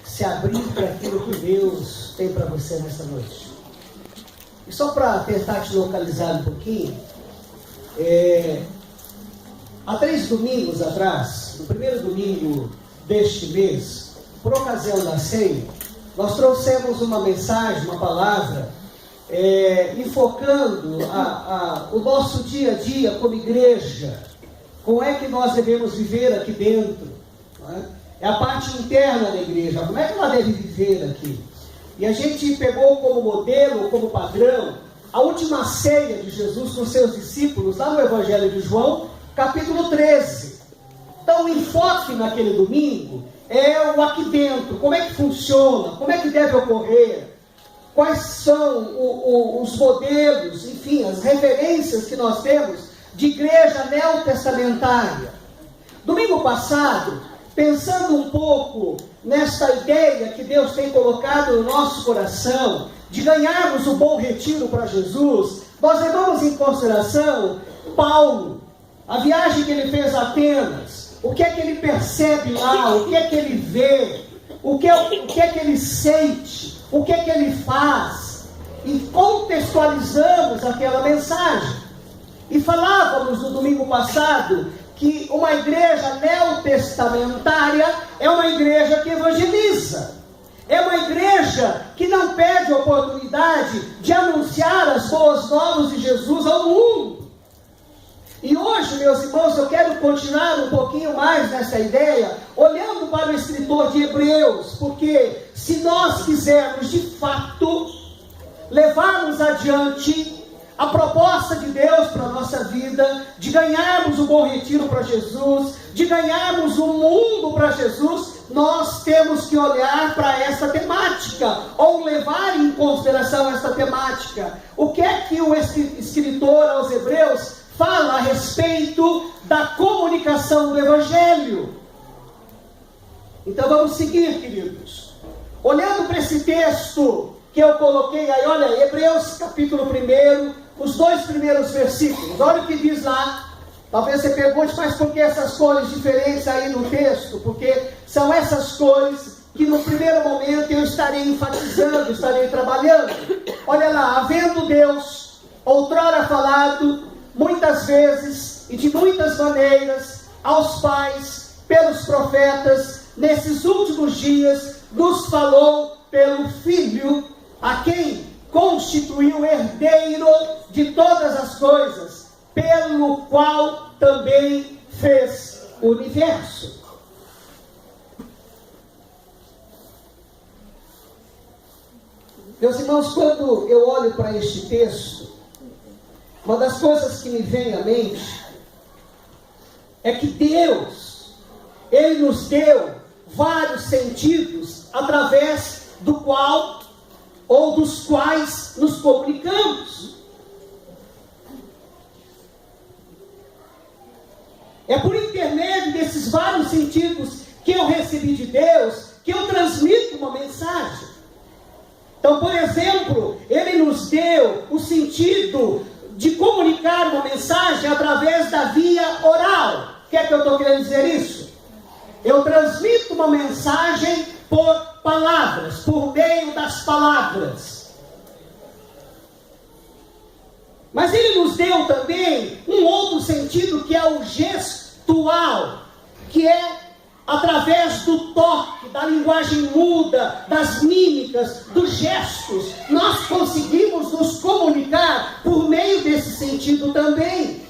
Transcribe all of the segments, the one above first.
se abrir para aquilo que Deus tem para você nesta noite. E só para tentar te localizar um pouquinho, há 3 domingos atrás, no primeiro domingo deste mês, por ocasião da ceia, nós trouxemos uma mensagem, uma palavra, enfocando o nosso dia a dia como igreja. Como é que nós devemos viver aqui dentro? Não é? É a parte interna da igreja. Como é que ela deve viver aqui? E a gente pegou como modelo, como padrão, a última ceia de Jesus com seus discípulos, lá no Evangelho de João, capítulo 13. Então o enfoque naquele domingo é o aqui dentro. Como é que funciona? Como é que deve ocorrer? Quais são os modelos, enfim, as referências que nós temos de igreja neotestamentária. Domingo passado, pensando um pouco nesta ideia que Deus tem colocado no nosso coração, de ganharmos o bom retiro para Jesus, nós levamos em consideração Paulo, a viagem que ele fez a Atenas, o que é que ele percebe lá, o que é que ele vê, o que é que ele sente, o que é que ele faz, e contextualizamos aquela mensagem. E falávamos no domingo passado que uma igreja neotestamentária é uma igreja que evangeliza. É uma igreja que não perde oportunidade de anunciar as boas novas de Jesus ao mundo. E hoje, meus irmãos, eu quero continuar um pouquinho mais nessa ideia, olhando para o escritor de Hebreus, porque se nós quisermos de fato levarmos adiante a proposta de Deus para a nossa vida, de ganharmos o bom retiro para Jesus, de ganharmos o mundo para Jesus, nós temos que olhar para essa temática, ou levar em consideração essa temática. O que é que o escritor aos Hebreus fala a respeito da comunicação do Evangelho? Então vamos seguir, queridos. Olhando para esse texto que eu coloquei aí, olha, Hebreus capítulo 1, os 2 primeiros versículos, olha o que diz lá. Talvez você pergunte, mas por que essas cores diferentes aí no texto? Porque são essas cores que no primeiro momento eu estarei enfatizando, estarei trabalhando. Olha lá, havendo Deus outrora falado, muitas vezes e de muitas maneiras, aos pais, pelos profetas, nesses últimos dias, nos falou pelo Filho, a quem constituiu herdeiro de todas as coisas, pelo qual também fez o universo. Meus irmãos, quando eu olho para este texto, uma das coisas que me vem à mente é que Deus, Ele nos deu vários sentidos através do qual ou dos quais nos comunicamos. É por intermédio desses vários sentidos que eu recebi de Deus que eu transmito uma mensagem. Então, por exemplo, Ele nos deu o sentido de comunicar uma mensagem através da via oral. O que é que eu estou querendo dizer isso? Eu transmito uma mensagem por palavras, por meio das palavras. Mas Ele nos deu também um outro sentido, que é o gestual, que é através do toque, da linguagem muda, das mímicas, dos gestos. Nós conseguimos nos comunicar por meio desse sentido também.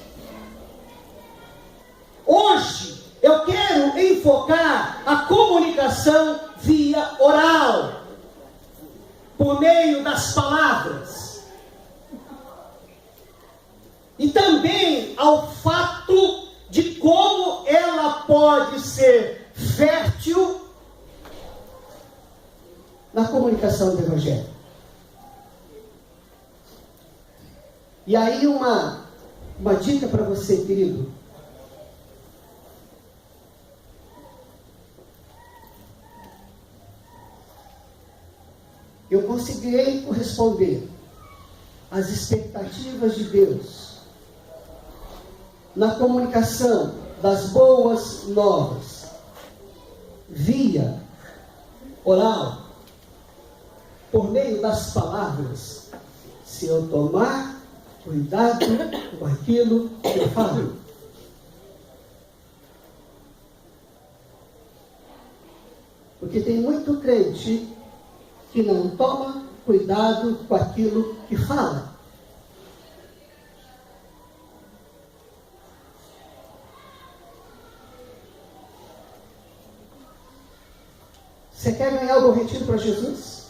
Hoje, eu quero enfocar a comunicação via oral, por meio das palavras. E também ao fato de como ela pode ser fértil na comunicação do Evangelho. E aí uma dica para você, querido. Eu conseguirei corresponder às expectativas de Deus na comunicação das boas novas via oral, por meio das palavras, se eu tomar cuidado com aquilo que eu falo. Porque tem muito crente que não toma cuidado com aquilo que fala. Você quer ganhar o retiro para Jesus?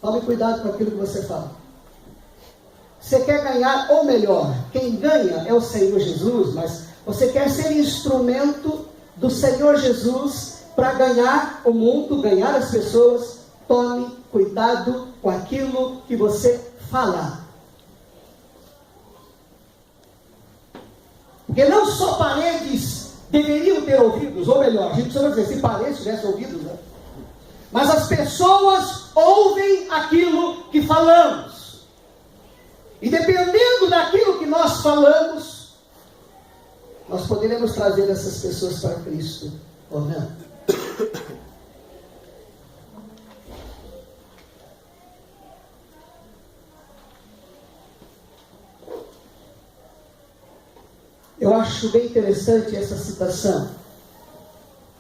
Tome cuidado com aquilo que você fala. Você quer ganhar, ou melhor, quem ganha é o Senhor Jesus, mas você quer ser instrumento do Senhor Jesus para ganhar o mundo, ganhar as pessoas. Tome cuidado com aquilo que você fala. Porque não só paredes deveriam ter ouvidos, ou melhor, a gente precisa dizer, se paredes tivessem ouvidos, né? Mas as pessoas ouvem aquilo que falamos. E dependendo daquilo que nós falamos, nós poderemos trazer essas pessoas para Cristo ou não. Eu acho bem interessante essa citação,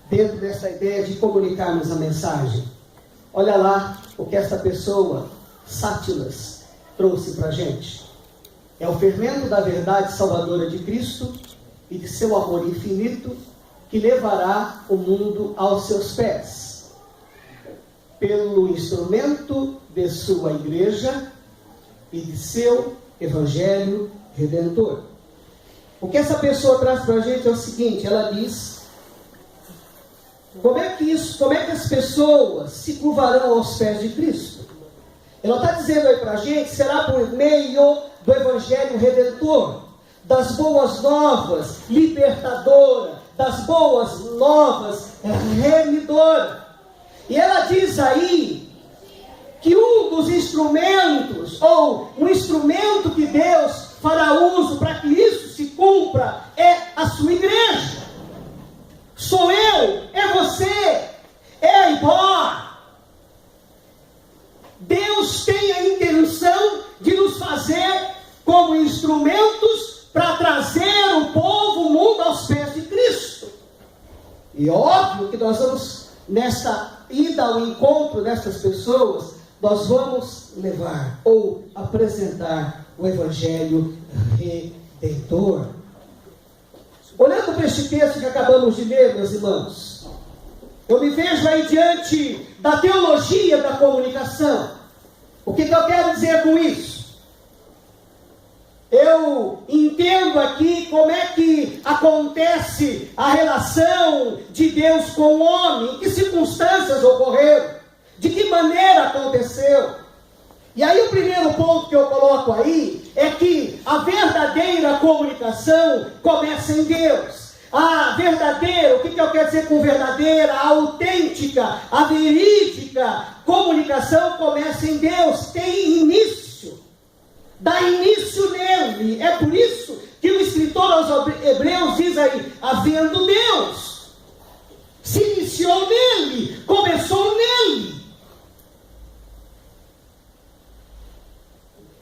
dentro dessa ideia de comunicarmos a mensagem. Olha lá o que essa pessoa, Sátilas, trouxe para a gente. É o fermento da verdade salvadora de Cristo e de seu amor infinito que levará o mundo aos seus pés, pelo instrumento de sua igreja e de seu evangelho redentor. O que essa pessoa traz para a gente é o seguinte, ela diz, como é que as pessoas se curvarão aos pés de Cristo? Ela está dizendo aí para a gente, será por meio do evangelho redentor, das boas novas libertadora, das boas novas remidora. E ela diz aí que um dos instrumentos, ou um instrumento que Deus fará uso para que isso se cumpra, é a sua igreja. Sou eu, é você, é a Ibó. Deus tem a intenção de nos fazer como instrumentos para trazer o povo, o mundo aos pés de Cristo. E óbvio que nós vamos, nessa ida ao encontro dessas pessoas, nós vamos levar ou apresentar o Evangelho redentor. Olhando para este texto que acabamos de ler, meus irmãos, eu me vejo aí diante da teologia da comunicação. O que eu quero dizer com isso? Eu entendo aqui como é que acontece a relação de Deus com o homem, em que circunstâncias ocorreram, de que maneira aconteceu. E aí o primeiro ponto que eu coloco aí é que a verdadeira comunicação começa em Deus. A verdadeira, o que eu quero dizer com verdadeira? A autêntica, a verídica comunicação começa em Deus, tem início, dá início nele. É por isso que o escritor aos Hebreus diz aí, havendo Deus, se iniciou nele, começou nele.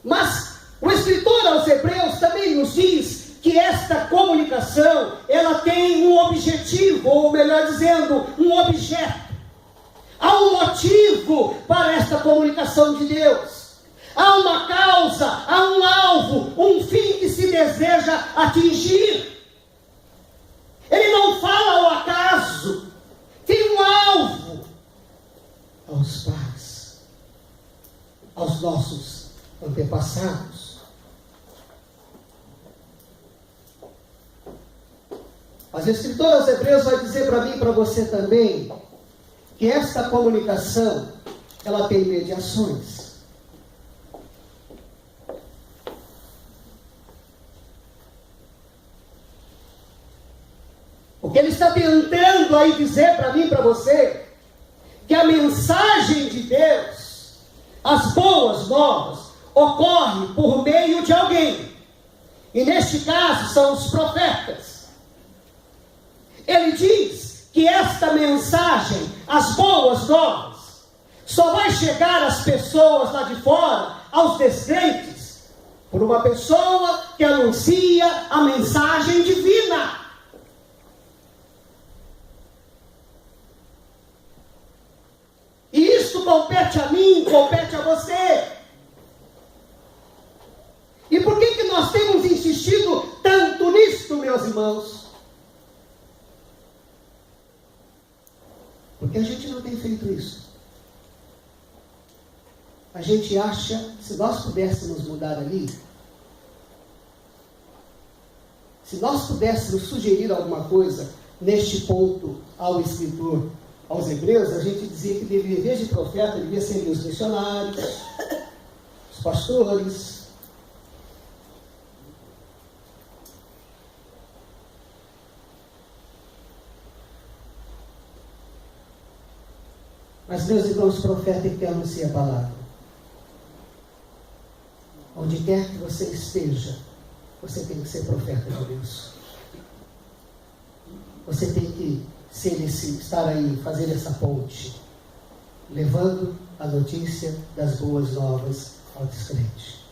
Mas o escritor aos Hebreus também nos diz que esta comunicação, ela tem um objetivo, ou melhor dizendo, um objeto. Há um motivo para esta comunicação de Deus. Há uma causa, há um alvo, um fim que se deseja atingir. Ele não fala ao acaso, tem um alvo. Aos pais, aos nossos antepassados. Mas o escritor aos Hebreus vai dizer para mim e para você também que esta comunicação, ela tem mediações. O que ele está tentando aí dizer para mim e para você, que a mensagem de Deus, as boas novas, ocorre por meio de alguém. E neste caso são os profetas. Ele diz que esta mensagem, as boas novas, só vai chegar às pessoas lá de fora, aos descrentes, por uma pessoa que anuncia a mensagem divina. E isso compete a mim, compete a você. E por que nós temos insistido tanto nisto, meus irmãos? Porque a gente não tem feito isso. A gente acha, se nós pudéssemos mudar ali, se nós pudéssemos sugerir alguma coisa neste ponto ao escritor, aos hebreus, a gente dizia que deveria, em vez de profeta, devia ser os missionários, os pastores. Mas, meus irmãos, profeta é que anuncia a palavra. Onde quer que você esteja, você tem que ser profeta de Deus. Você tem que estar aí, fazer essa ponte, levando a notícia das boas novas ao descrente.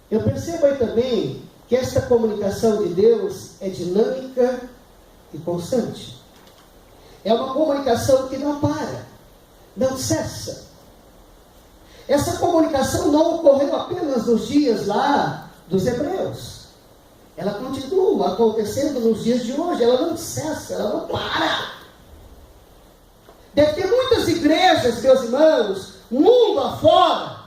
Eu percebo aí também que esta comunicação de Deus é dinâmica e constante. É uma comunicação que não para, não cessa. Essa comunicação não ocorreu apenas nos dias lá dos hebreus. Ela continua acontecendo nos dias de hoje, ela não cessa, ela não para. Deve ter muitas igrejas, meus irmãos, mundo afora,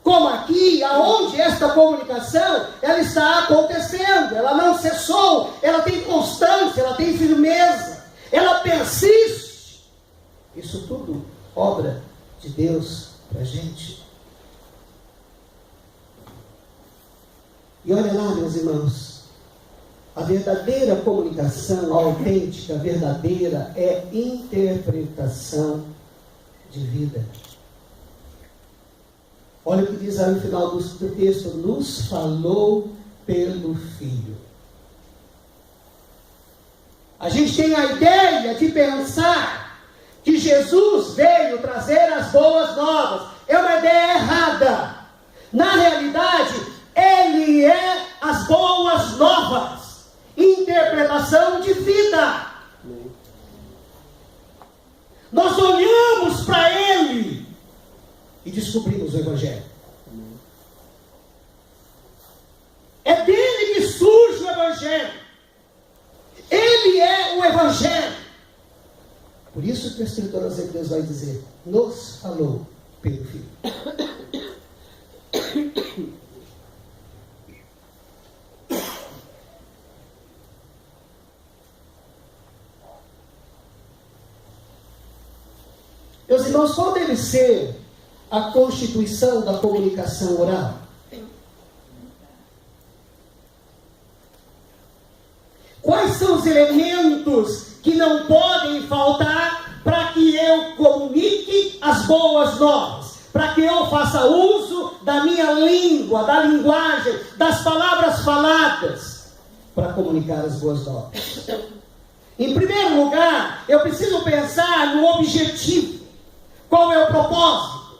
como aqui, aonde esta comunicação, ela está acontecendo, ela não cessou, ela tem constância, ela tem firmeza, ela persiste. Isso tudo, obra de Deus para a gente. E olha lá, meus irmãos, a verdadeira comunicação, a autêntica, verdadeira, é interpretação de vida. Olha o que diz aí no final do texto: nos falou pelo Filho. A gente tem a ideia de pensar que Jesus veio trazer as boas novas. É uma ideia errada. Na realidade, Ele é as boas novas. Interpretação de vida. Nós olhamos para Ele e descobrimos o Evangelho. É dele que surge o Evangelho. Ele é o Evangelho. Por isso que o escritor aos Hebreus vai dizer: nos falou pelo Filho. Meus irmãos, qual deve ser a constituição da comunicação oral? Quais são os elementos que não podem faltar para que eu comunique as boas novas? Para que eu faça uso da minha língua, da linguagem, das palavras faladas, para comunicar as boas novas? Em primeiro lugar, eu preciso pensar no objetivo. Qual é o propósito?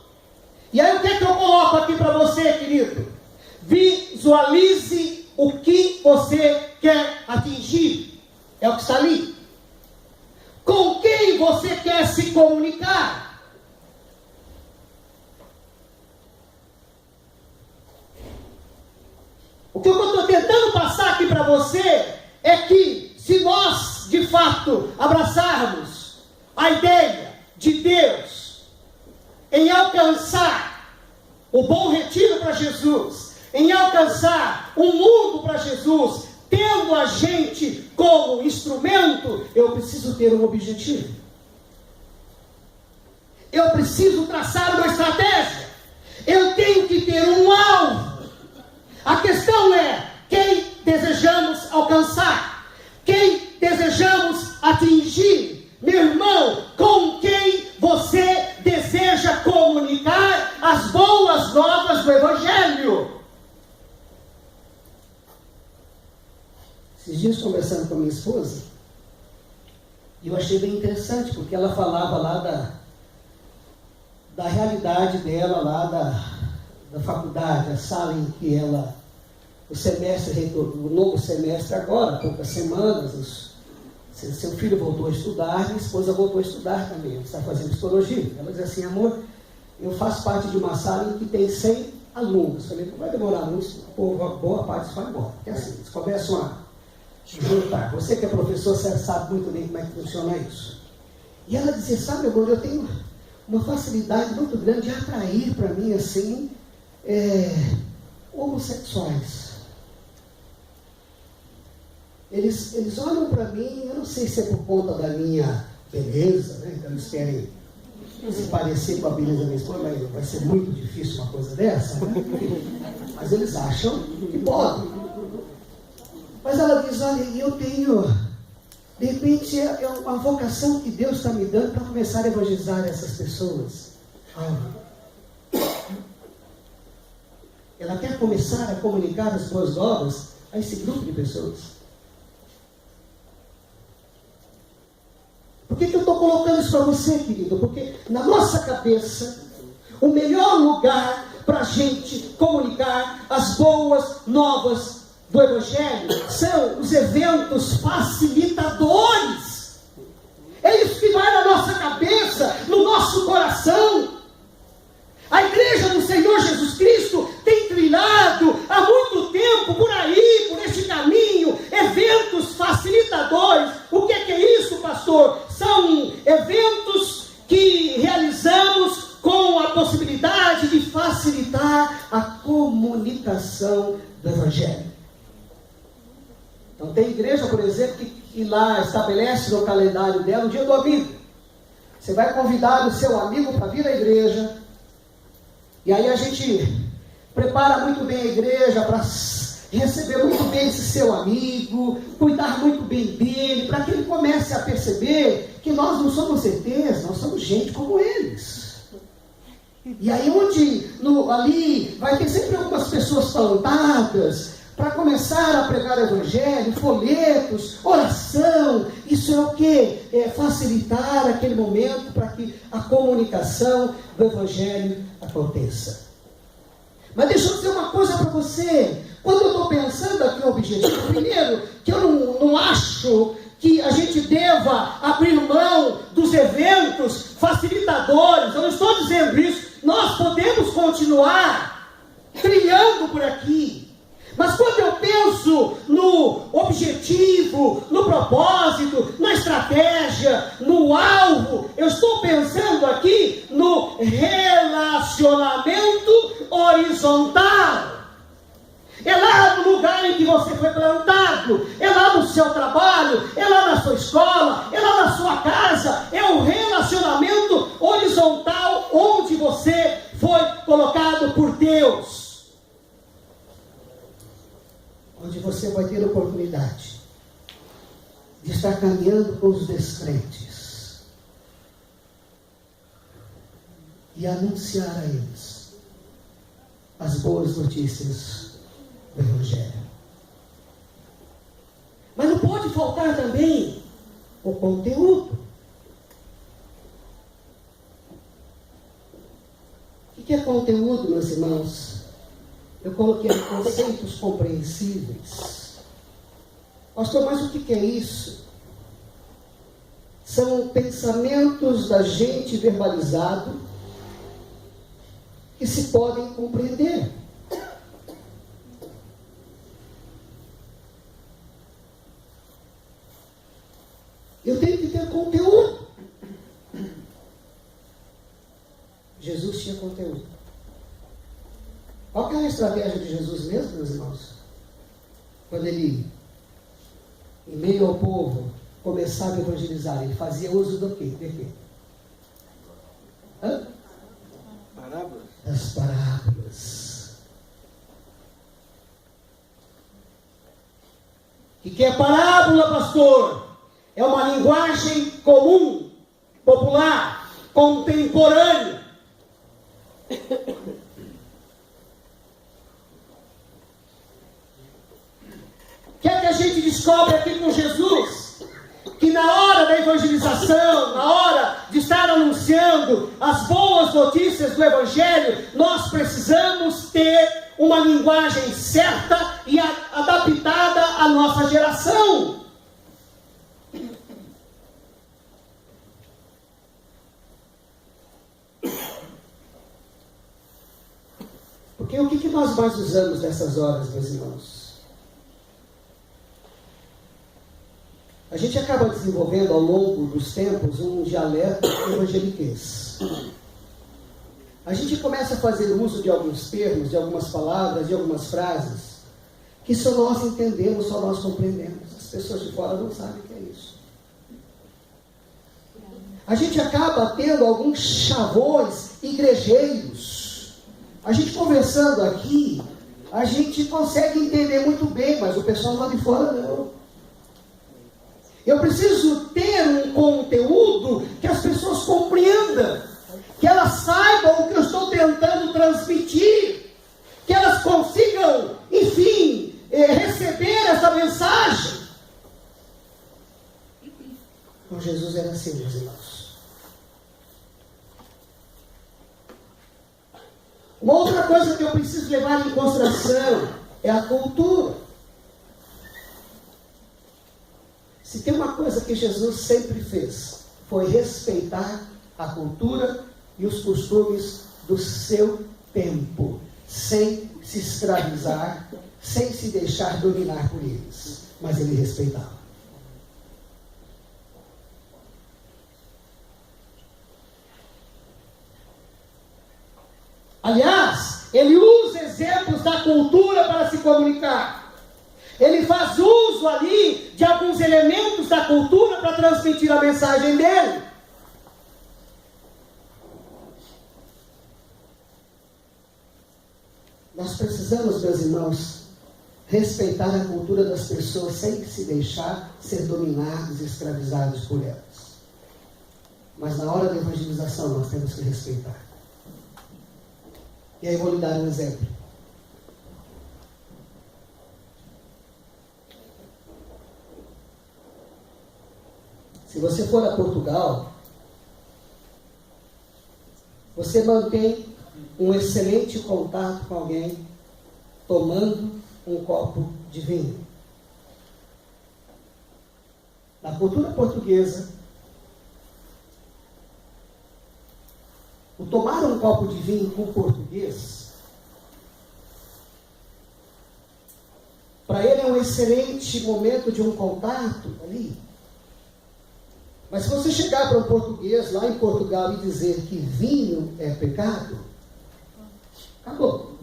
E aí o que é que eu coloco aqui para você, querido? Visualize o que você quer atingir. É o que está ali. Com quem você quer se comunicar? O que eu estou tentando passar aqui para você é que, se nós, de fato, abraçarmos a ideia de Deus em alcançar o bom retiro para Jesus, em alcançar o mundo para Jesus, tendo a gente como instrumento, eu preciso ter um objetivo. Eu preciso traçar uma estratégia. Eu tenho que ter um alvo. A questão é: quem desejamos alcançar? Quem desejamos atingir? Meu irmão, com quem você deseja comunicar as boas novas do Evangelho? dias conversando com a minha esposa, e eu achei bem interessante, porque ela falava lá da realidade dela, lá da faculdade, a sala em que ela, o novo semestre agora, poucas semanas, seu filho voltou a estudar, minha esposa voltou a estudar também, ela está fazendo psicologia. Ela diz assim: amor, eu faço parte de uma sala em que tem 100 alunos. Eu falei: não vai demorar muito, boa parte vai embora. Porque assim, eles começam a juntar. Você que é professor, você sabe muito bem como é que funciona isso. E ela dizia: sabe, amor, eu tenho uma facilidade muito grande de atrair para mim, assim, homossexuais. Eles olham para mim, eu não sei se é por conta da minha beleza, né? Então eles querem se parecer com a beleza da minha esposa, mas vai ser muito difícil uma coisa dessa, né? Mas eles acham que podem. Mas ela diz: olha, eu tenho, de repente, é uma vocação que Deus está me dando para começar a evangelizar essas pessoas. Ela quer começar a comunicar as boas novas a esse grupo de pessoas. Por que eu estou colocando isso para você, querido? Porque na nossa cabeça, o melhor lugar para a gente comunicar as boas novas do Evangelho são os eventos facilitadores. É isso que vai na nossa cabeça, no nosso coração. A igreja do Senhor Jesus Cristo tem trilhado há muito tempo por aí, por este caminho, eventos facilitadores. O que é isso, pastor? São eventos que realizamos com a possibilidade de facilitar a comunicação do Evangelho. Então tem igreja, por exemplo, que lá estabelece no calendário dela o dia do amigo. Você vai convidar o seu amigo para vir à igreja. E aí a gente prepara muito bem a igreja para receber muito bem esse seu amigo, cuidar muito bem dele, para que ele comece a perceber que nós não somos ETs, nós somos gente como eles. E aí ali vai ter sempre algumas pessoas plantadas para começar a pregar o Evangelho, folhetos, oração. Isso é o quê? É facilitar aquele momento para que a comunicação do Evangelho aconteça. Mas deixa eu dizer uma coisa para você. Quando eu estou pensando aqui no objetivo, primeiro, que eu não acho que a gente deva abrir mão dos eventos facilitadores. Eu não estou dizendo isso. Nós podemos continuar trilhando por aqui. Mas quando eu penso no objetivo, no propósito, na estratégia, no alvo, eu estou pensando aqui no relacionamento horizontal. É lá no lugar em que você foi plantado, é lá no seu trabalho, é lá na sua escola, é lá na sua casa, é o relacionamento horizontal onde você foi colocado por Deus. Onde você vai ter a oportunidade de estar caminhando com os descrentes e anunciar a eles as boas notícias do Evangelho. Mas não pode faltar também o conteúdo. O que é conteúdo, meus irmãos? Eu coloquei conceitos compreensíveis. Pastor, mas o que é isso? São pensamentos da gente verbalizado que se podem compreender. Eu tenho que ter conteúdo. Jesus tinha conteúdo. Qual que é a estratégia de Jesus mesmo, meus irmãos? Quando ele, em meio ao povo, começava a evangelizar, ele fazia uso do quê? De quê? Parábolas. Das parábolas. O que é parábola, pastor? É uma linguagem comum, popular, contemporânea. O que é que a gente descobre aqui com Jesus? Que na hora da evangelização, na hora de estar anunciando as boas notícias do Evangelho, nós precisamos ter uma linguagem certa e adaptada à nossa geração. Porque o que nós mais usamos nessas horas, meus irmãos? A gente acaba desenvolvendo ao longo dos tempos um dialeto evangeliquez. A gente começa a fazer uso de alguns termos, de algumas palavras, de algumas frases, que só nós entendemos, só nós compreendemos. As pessoas de fora não sabem o que é isso. A gente acaba tendo alguns chavões igrejeiros. A gente conversando aqui, a gente consegue entender muito bem, mas o pessoal lá de fora não. Eu preciso ter um conteúdo que as pessoas compreendam, que elas saibam o que eu estou tentando transmitir, que elas consigam, enfim, receber essa mensagem. Com Jesus era assim, meus irmãos. Uma outra coisa que eu preciso levar em consideração é a cultura. Se tem uma coisa que Jesus sempre fez, foi respeitar a cultura e os costumes do seu tempo, sem se escravizar, sem se deixar dominar por eles. Mas ele respeitava. Aliás, ele usa exemplos da cultura para se comunicar. Ele faz uso ali de alguns elementos da cultura para transmitir a mensagem dele. Nós precisamos, meus irmãos, respeitar a cultura das pessoas sem se deixar ser dominados e escravizados por elas. Mas na hora da evangelização nós temos que respeitar. E aí eu vou lhe dar um exemplo. Se você for a Portugal, você mantém um excelente contato com alguém tomando um copo de vinho. Na cultura portuguesa, o tomar um copo de vinho com português, para ele é um excelente momento de um contato ali. Mas se você chegar para um português lá em Portugal e dizer que vinho é pecado, acabou.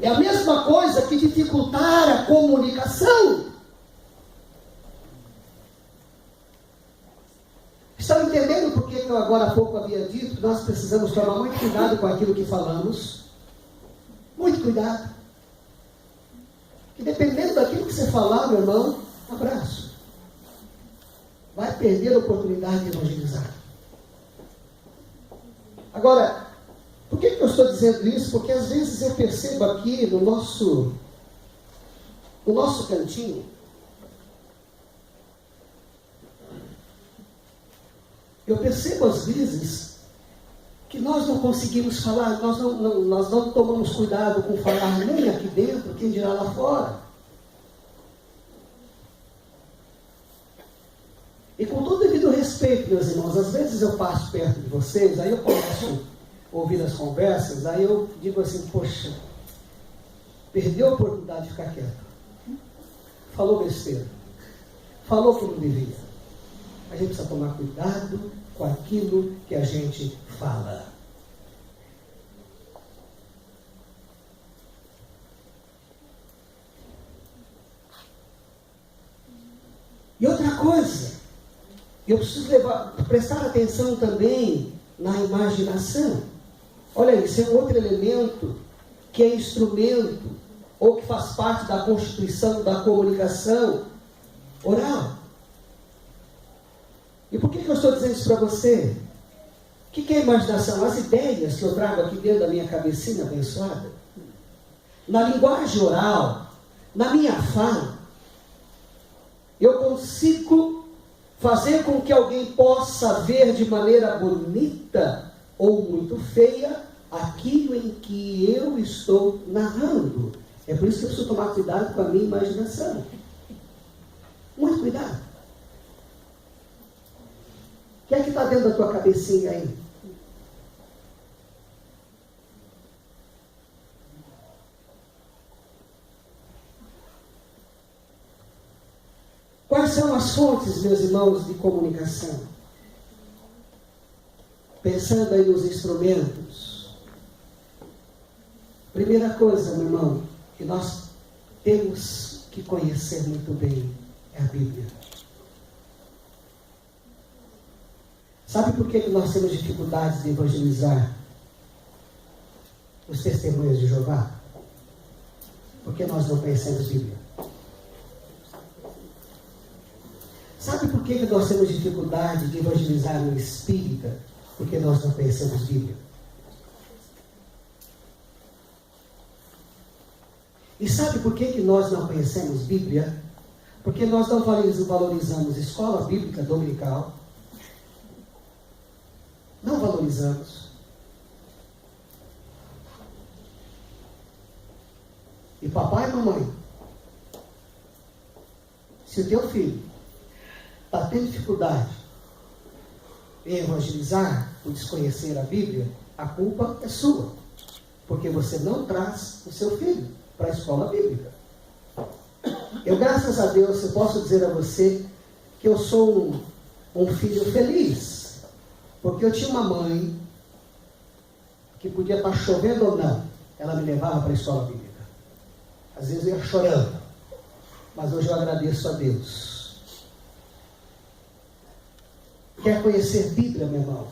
É a mesma coisa que dificultar a comunicação. Estão entendendo por que eu agora há pouco havia dito que nós precisamos tomar muito cuidado com aquilo que falamos? Muito cuidado. E dependendo daquilo que você falar, meu irmão, abraço. Vai perder a oportunidade de evangelizar. Agora, por que eu estou dizendo isso? Porque às vezes eu percebo aqui no nosso cantinho, eu percebo às vezes que nós não conseguimos falar, nós não tomamos cuidado com falar nem aqui dentro, quem dirá lá fora. E com todo devido respeito, meus irmãos, às vezes eu passo perto de vocês, aí eu começo a ouvir as conversas, aí eu digo assim, poxa, perdeu a oportunidade de ficar quieto. Falou besteira. Falou que não devia. A gente precisa tomar cuidado com aquilo que a gente fala. E outra coisa, eu preciso prestar atenção também na imaginação. Olha aí, isso é um outro elemento que é instrumento ou que faz parte da constituição da comunicação oral. E por que eu estou dizendo isso para você? O que é imaginação? As ideias que eu trago aqui dentro da minha cabecinha abençoada. na linguagem oral, na minha fala, eu consigo fazer com que alguém possa ver de maneira bonita ou muito feia aquilo em que eu estou narrando. É por isso que eu preciso tomar cuidado com a minha imaginação. Muito cuidado. O que é que está dentro da tua cabecinha aí? Quais são as fontes, meus irmãos, de comunicação? Pensando aí nos instrumentos. Primeira coisa, meu irmão, que nós temos que conhecer muito bem é a Bíblia. Sabe por que nós temos dificuldades de evangelizar os testemunhas de Jeová? Porque nós não conhecemos a Bíblia. Sabe por que nós temos dificuldade de evangelizar no espírita? Porque nós não conhecemos Bíblia. E sabe por que nós não conhecemos Bíblia? Porque nós não valorizamos escola bíblica dominical. Não valorizamos. E papai e mamãe, se o teu filho está tendo dificuldade em evangelizar ou desconhecer a Bíblia, a culpa é sua. Porque você não traz o seu filho para a escola bíblica. Eu, graças a Deus, eu posso dizer a você que eu sou um filho feliz. Porque eu tinha uma mãe que podia estar chovendo ou não, ela me levava para a escola bíblica. Às vezes eu ia chorando, mas hoje eu agradeço a Deus. Quer conhecer Bíblia, meu irmão?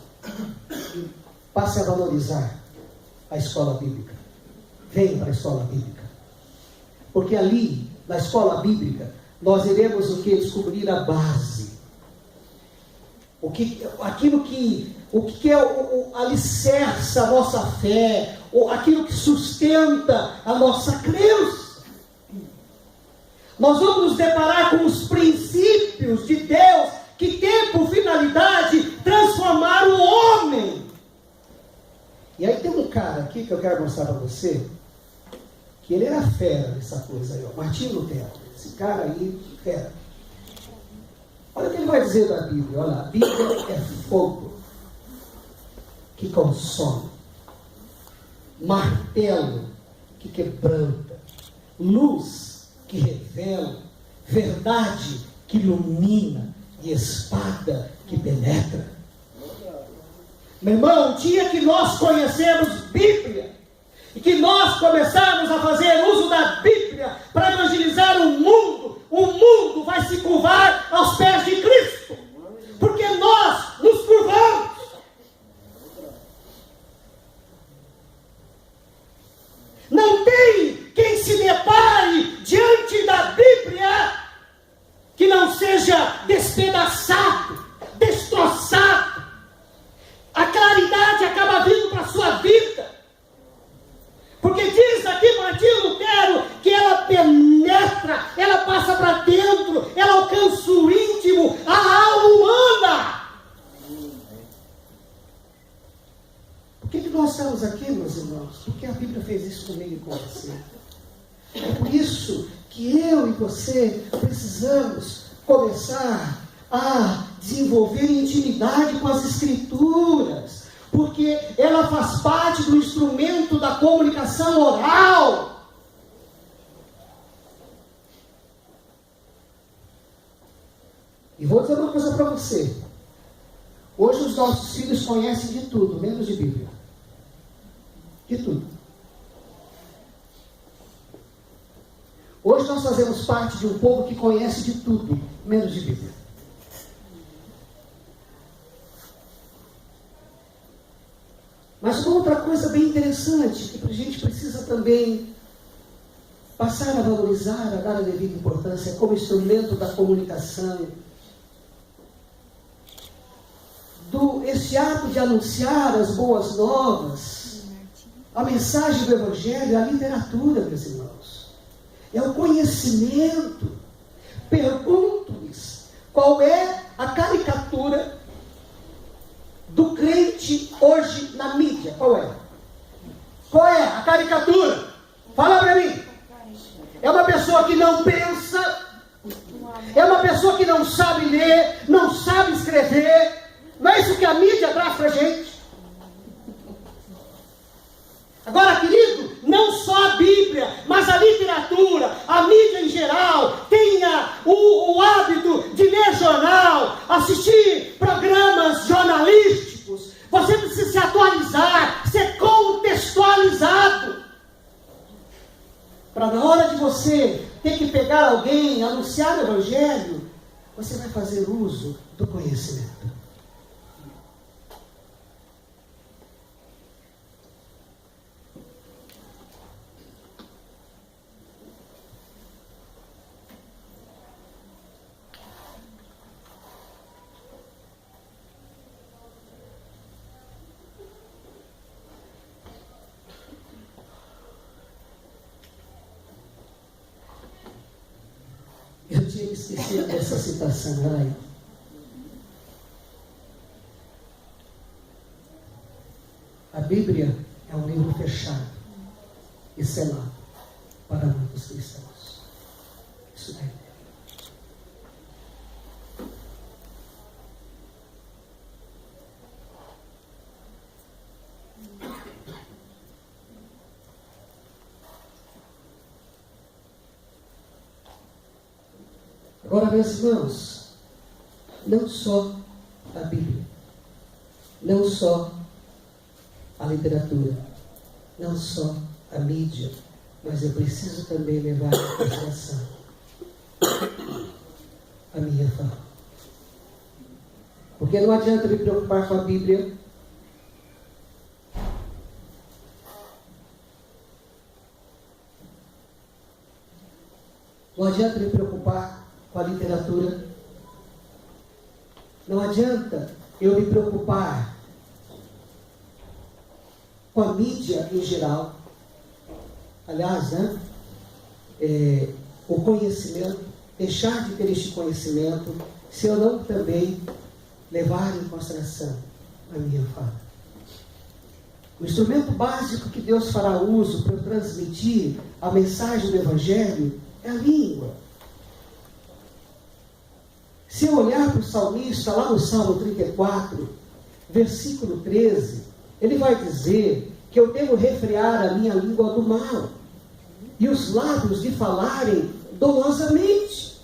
Passe a valorizar a escola bíblica. Venha para a escola bíblica. Porque ali, na escola bíblica, nós iremos o que? Descobrir a base. O que é o alicerce a nossa fé, aquilo que sustenta a nossa crença. Nós vamos nos deparar com os princípios de Deus que tem por finalidade transformar o homem. E aí tem um cara aqui que eu quero mostrar para você, que ele era fera nessa coisa aí, ó, Martinho Lutero. Esse cara aí, fera. Olha o que ele vai dizer da Bíblia. Olha, a Bíblia é fogo que consome, martelo que quebranta, luz que revela, verdade que ilumina e espada que penetra. Meu irmão, o dia que nós conhecemos Bíblia e que nós começarmos a fazer uso da Bíblia para evangelizar o mundo vai se curvar aos pés de Cristo, porque nós nos curvamos. Não tem quem se depare diante da Bíblia que não seja despedaçado, destroçado. A claridade acaba vindo para a sua vida. Porque diz aqui Martinho Lutero que ela penetra, ela passa para dentro, ela alcança o íntimo, a alma humana. Por que nós estamos aqui, meus irmãos? Porque a Bíblia fez isso comigo e com você. É por isso que eu e você precisamos começar a desenvolver intimidade com as Escrituras, porque ela faz parte do instrumento da comunicação oral. E vou dizer uma coisa para você. Hoje os nossos filhos conhecem de tudo, menos de Bíblia. De tudo. Hoje nós fazemos parte de um povo que conhece de tudo, menos de Bíblia. Mas uma outra coisa bem interessante, que a gente precisa também passar a valorizar, a dar a devida importância como instrumento da comunicação, esse ato de anunciar as boas novas, A mensagem do Evangelho é a literatura, meus irmãos. É o conhecimento. Pergunto-lhes, qual é a caricatura do crente hoje na mídia? Qual é? Qual é a caricatura? Fala para mim. É uma pessoa que não pensa, é uma pessoa que não sabe ler, não sabe escrever. Não é isso que a mídia traz para a gente? Agora, querido, não só a Bíblia, mas a literatura, a mídia em geral, tenha o hábito de ler jornal, assistir programas jornalísticos. Você precisa se atualizar, ser contextualizado. Para na hora de você ter que pegar alguém, anunciar o Evangelho, você vai fazer uso do conhecimento. Eu tinha esquecido dessa citação, ai. A Bíblia é um livro fechado e selado para muitos cristãos. Isso daí. Agora, meus irmãos, não só a Bíblia, não só a literatura, não só a mídia, mas eu preciso também levar em consideração a minha fala. Porque não adianta me preocupar com a Bíblia, não adianta me preocupar com a literatura, não adianta eu me preocupar com a mídia em geral. Aliás, o conhecimento, deixar de ter este conhecimento, se eu não também levar em consideração a minha fala. O instrumento básico que Deus fará uso para transmitir a mensagem do Evangelho é a língua. Se eu olhar para o salmista, lá no Salmo 34, versículo 13, ele vai dizer que eu devo refrear a minha língua do mal e os lábios de falarem dolosamente.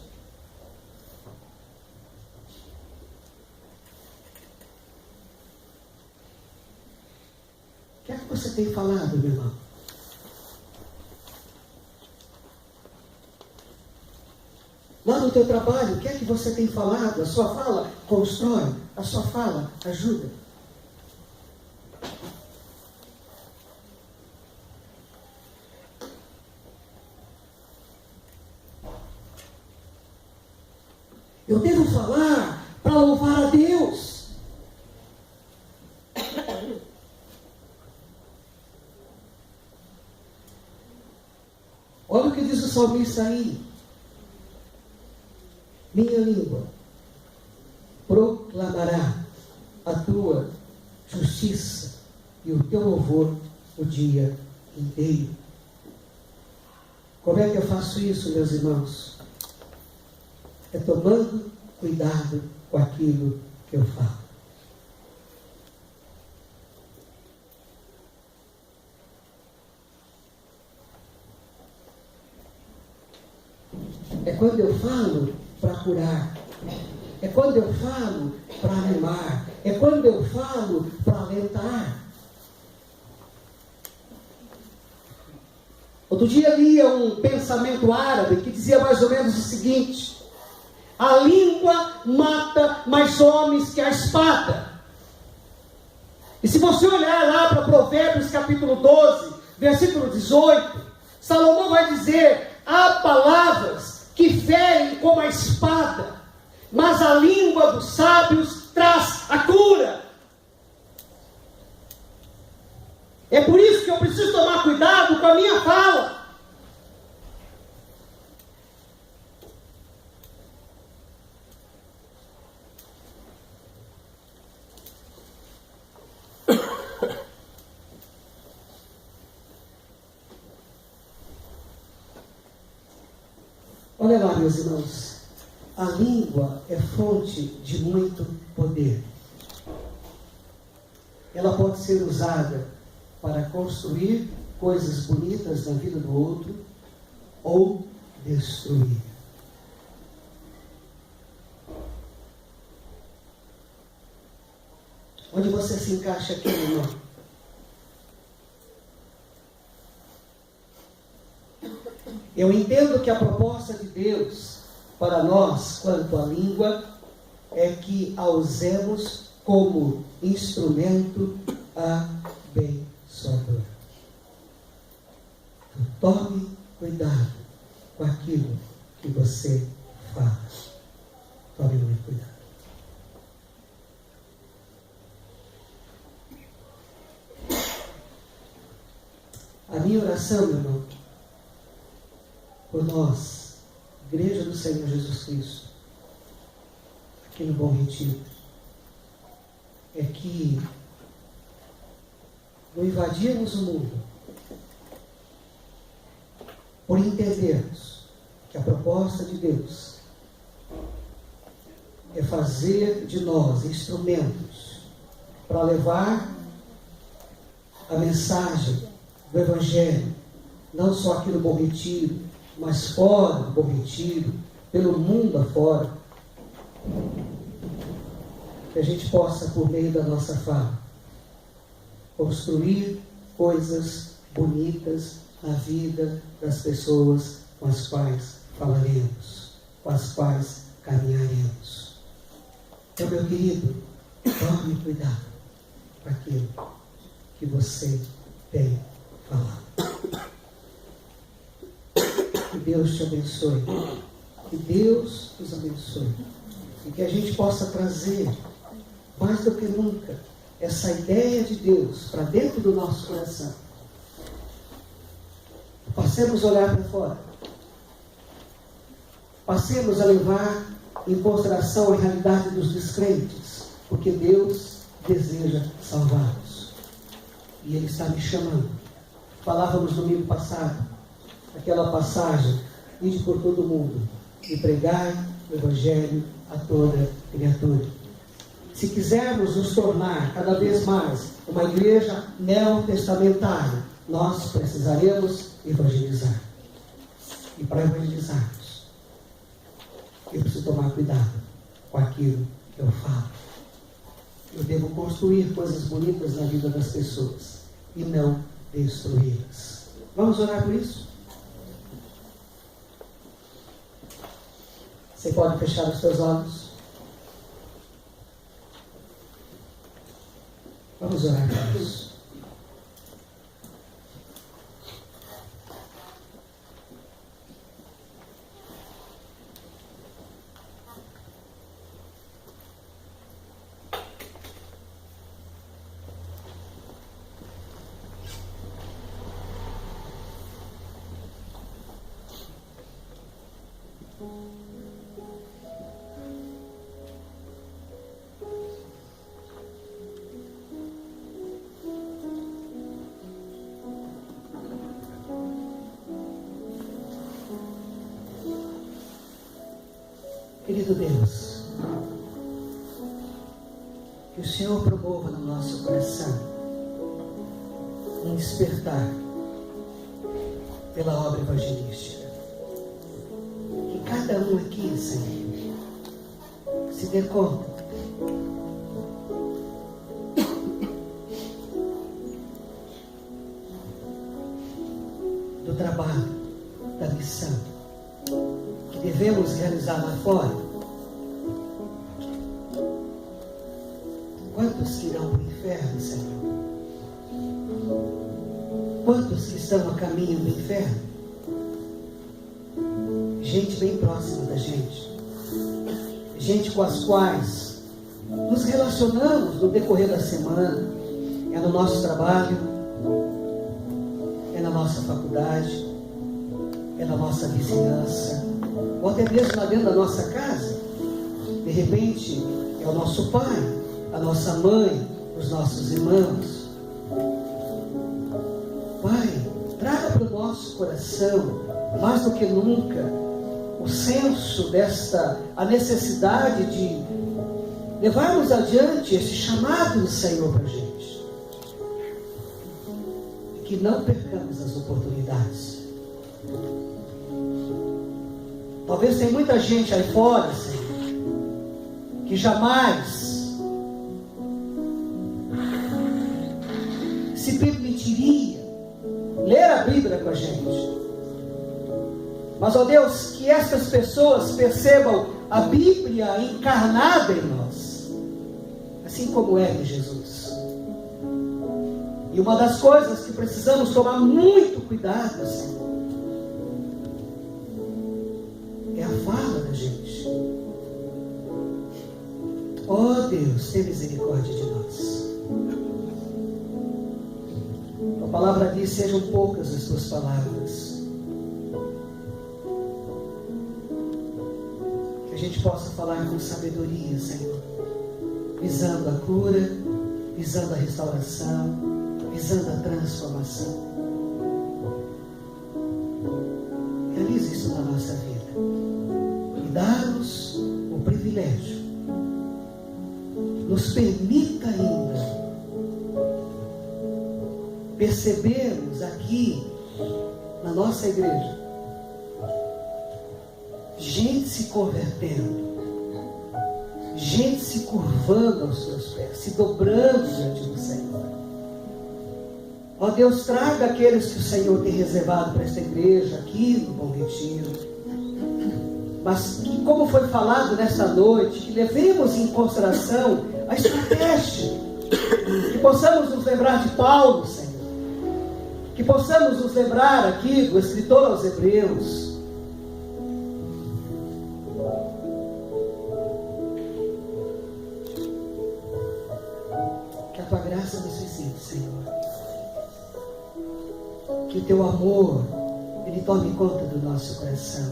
O que é que você tem falado, meu irmão? Lá no teu trabalho, o que é que você tem falado? A sua fala constrói, a sua fala ajuda. Eu devo falar para louvar a Deus. Olha o que diz o salmista aí. Minha língua proclamará a tua justiça e o teu louvor o dia inteiro. Como é que eu faço isso, meus irmãos? É tomando cuidado com aquilo que eu falo. É quando eu falo para curar, é quando eu falo para animar, é quando eu falo para alentar. Outro dia lia um pensamento árabe que dizia mais ou menos o seguinte: a língua mata mais homens que a espada. E se você olhar lá para Provérbios capítulo 12, versículo 18, Salomão vai dizer: há palavras que ferem como a espada, mas a língua dos sábios traz a cura. É por isso que eu preciso tomar cuidado com a minha fala. Olha lá, meus irmãos, a língua é fonte de muito poder. Ela pode ser usada para construir coisas bonitas na vida do outro ou destruir. Onde você se encaixa aqui, irmão? Eu entendo que a proposta de Deus para nós, quanto à língua, é que a usemos como instrumento abençoador. Então, tome cuidado com aquilo que você fala. Tome muito cuidado. A minha oração, meu irmão, por nós, Igreja do Senhor Jesus Cristo, aqui no Bom Retiro, é que, ao invadirmos o mundo, por entendermos que a proposta de Deus é fazer de nós instrumentos para levar a mensagem do Evangelho, não só aqui no Bom Retiro, mas fora do Bom Retiro, pelo mundo afora, que a gente possa, por meio da nossa fala, construir coisas bonitas na vida das pessoas com as quais falaremos, com as quais caminharemos. Então, meu querido, tome cuidado com aquilo que você tem falado. Que Deus te abençoe. Que Deus nos abençoe. E que a gente possa trazer, mais do que nunca, essa ideia de Deus para dentro do nosso coração. Passemos a olhar para fora. Passemos a levar em consideração a realidade dos descrentes, porque Deus deseja salvá-los. E Ele está me chamando. Falávamos no domingo passado, aquela passagem, ide por todo mundo e pregai o Evangelho a toda criatura. Se quisermos nos tornar cada vez mais uma igreja neotestamentária, nós precisaremos evangelizar. E para evangelizarmos, eu preciso tomar cuidado com aquilo que eu falo. Eu devo construir coisas bonitas na vida das pessoas e não destruí-las. Vamos orar por isso? Você pode fechar os seus olhos? Vamos orar por isso. Querido Deus, que o Senhor promova no nosso coração um despertar pela obra evangelística. Que cada um aqui, Senhor, se dê conta do trabalho, da missão que devemos realizar lá fora. Quantos que irão para o inferno, Senhor? Quantos que estão a caminho do inferno? Gente bem próxima da gente. Gente com as quais nos relacionamos no decorrer da semana. É no nosso trabalho, É na nossa faculdade, é na nossa vizinhança, ou até mesmo lá dentro da nossa casa. De repente, é o nosso pai, a nossa mãe, os nossos irmãos. Pai, traga para o nosso coração, mais do que nunca, o senso a necessidade de levarmos adiante esse chamado do Senhor para a gente. Que não percamos as oportunidades. Talvez tenha muita gente aí fora, Senhor, que jamais se permitiria ler a Bíblia com a gente. Mas, ó Deus, que essas pessoas percebam a Bíblia encarnada em nós, assim como é de Jesus. E uma das coisas que precisamos tomar muito cuidado, Senhor, é a fala da gente. Ó Deus, tenha misericórdia de nós. A palavra diz: sejam poucas as tuas palavras. Que a gente possa falar com sabedoria, Senhor, visando a cura, visando a restauração, visando a transformação. Realize isso na nossa vida e dá-nos o privilégio. Nos permita ainda percebermos aqui na nossa igreja gente se convertendo, gente se curvando aos seus pés, se dobrando diante do Senhor. Ó Deus, traga aqueles que o Senhor tem reservado para esta igreja aqui no Bom Retiro, mas que, como foi falado nesta noite, que levemos em consideração a estratégia, que possamos nos lembrar de Paulo, Senhor, que possamos nos lembrar aqui do escritor aos Hebreus. Que a tua graça nos visite, Senhor, que o teu amor ele tome conta do nosso coração,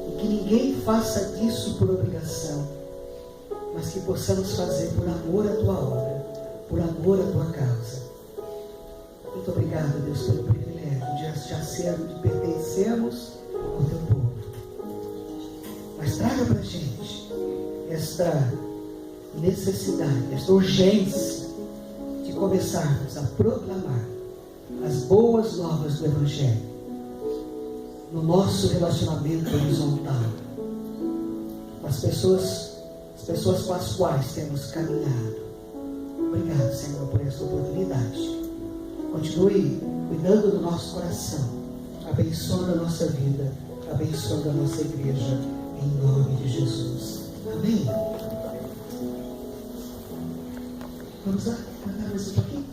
e que ninguém faça disso por obrigação, mas que possamos fazer por amor à tua obra, por amor à tua causa. Muito obrigado, Deus, pelo privilégio de pertencermos ao teu povo. Mas traga para a gente esta necessidade, esta urgência de começarmos a proclamar as boas novas do Evangelho no nosso relacionamento horizontal, as pessoas com as quais temos caminhado. Obrigado, Senhor, por esta oportunidade. Continue cuidando do nosso coração, abençoando a nossa vida, abençoando a nossa igreja, em nome de Jesus. Amém? Vamos lá, cantar mais um pouquinho?